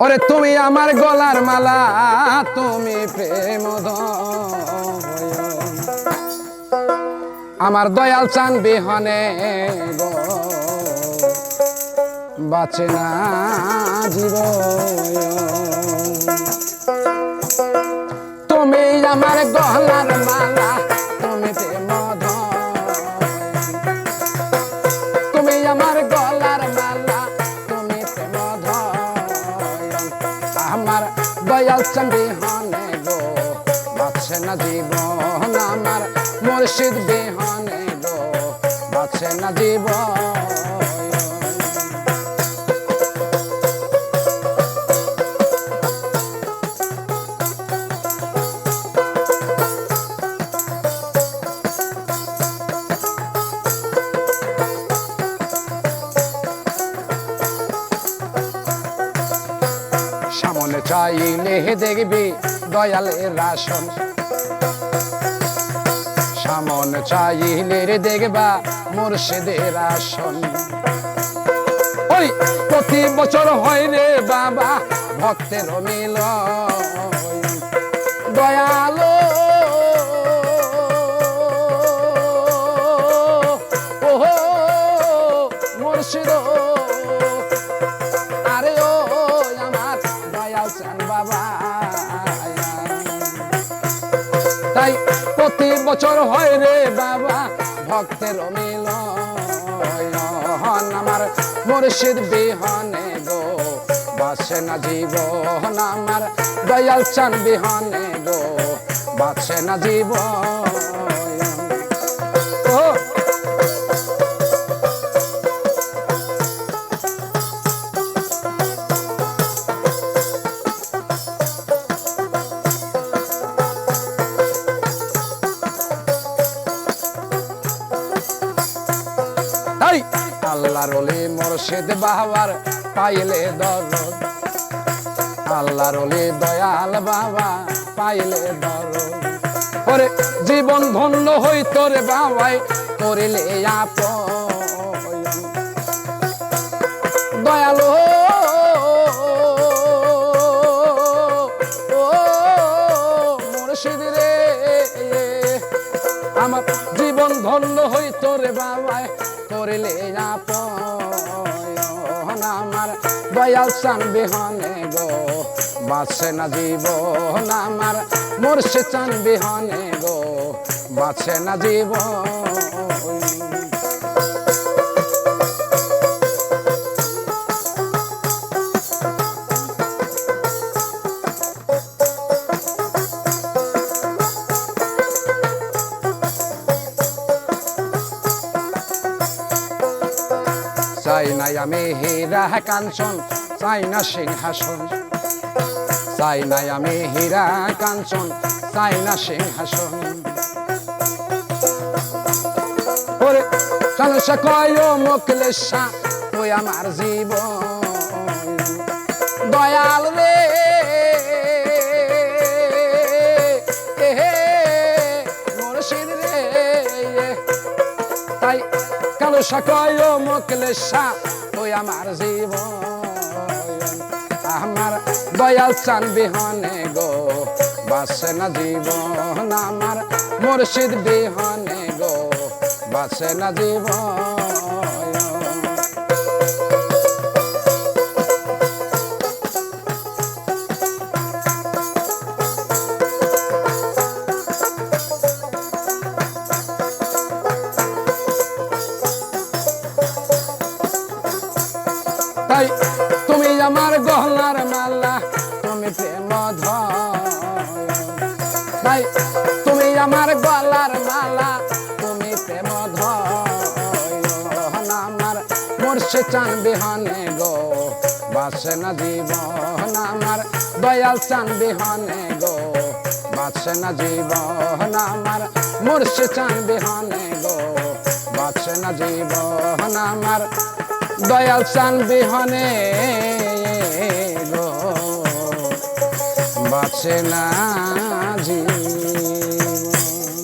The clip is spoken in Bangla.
ওরে তুমি আমার গলার মালা, তুমি প্রেম আমার দয়াল চান বিহনে গো বাঁচে না জীবন। তুমি আমার গলার মালা, তুমি প্রেম তুমি আমার গলার মালা, তুমি প্রেম আমার দয়াল চান বিহনে গো বাঁচে না জীবন। আমার মুর্শিদ বিহনে গো বাঁচে না জীবন। সামনে চাইলে দেখবি দয়ালের রাসন, সামনে চাইলে দেখবা মুর্শিদের আসন। ওই প্রতি বছর হয় রে বাবা ভক্তের মিল, দয়ালো ওহো মুর্শিদ আরে ও আমার দয়াল চান বাবা। তাই প্রতি বছর হয় রে বাবা ভক্তের মিলন, আমার মুর্শিদ বিহনে গো বাঁচে না জীবন। আমার দয়াল চান বিহনে গো বাঁচে না জীবন। আল্লাহর ওলি মুর্শিদ বাবার পাইলে দরদ, আল্লাহর ওলি দয়াল বাবা পাইলে দরদ। ওরে জীবন ধন্য হইতো রে বাবাই করিলে আপন, দয়ালো মুর্শিদ রে আমার জীবন ধন্য হইতো রে বাবাই করিলে আপন। আমার দয়াল চান বিহনে গো বাঁচে না জীবন। আমার মুর্শিদ চান বিহনে গো বাঁচে না জীবন। চাই নাই আমি হীরা কাঞ্চন, চাই না সিংহাসন, চাই নাই আমি হীরা কাঞ্চন, চাই না সিংহাসন। ওরে কালসা কয় মোকলেশা তুই আমার জীবন, দয়াল রে মুর্শিদ রে। তাই কালসা কয় মোকলেশা তুই আমার জীবন, আমার দয়াল চান বিহনে গো বাঁচে না জীবন। আমার মুর্শিদ বিহনে গো বাঁচে না জীবন। তাই তুমি আমার গহনার মালা, তুমি প্রেম তাই তুমি আমার গলার মালা, তুমি প্রেম আমার মুর্শিদ চান বিহনে গো বাঁচে না জীবন। আমার দয়াল চান বিহনে গো বাঁচে না জীবন। আমার মুর্শিদ চান বিহনে গো বাঁচে না জীবন। আমার দয়াল চান বিহনে গো বাঁচে না।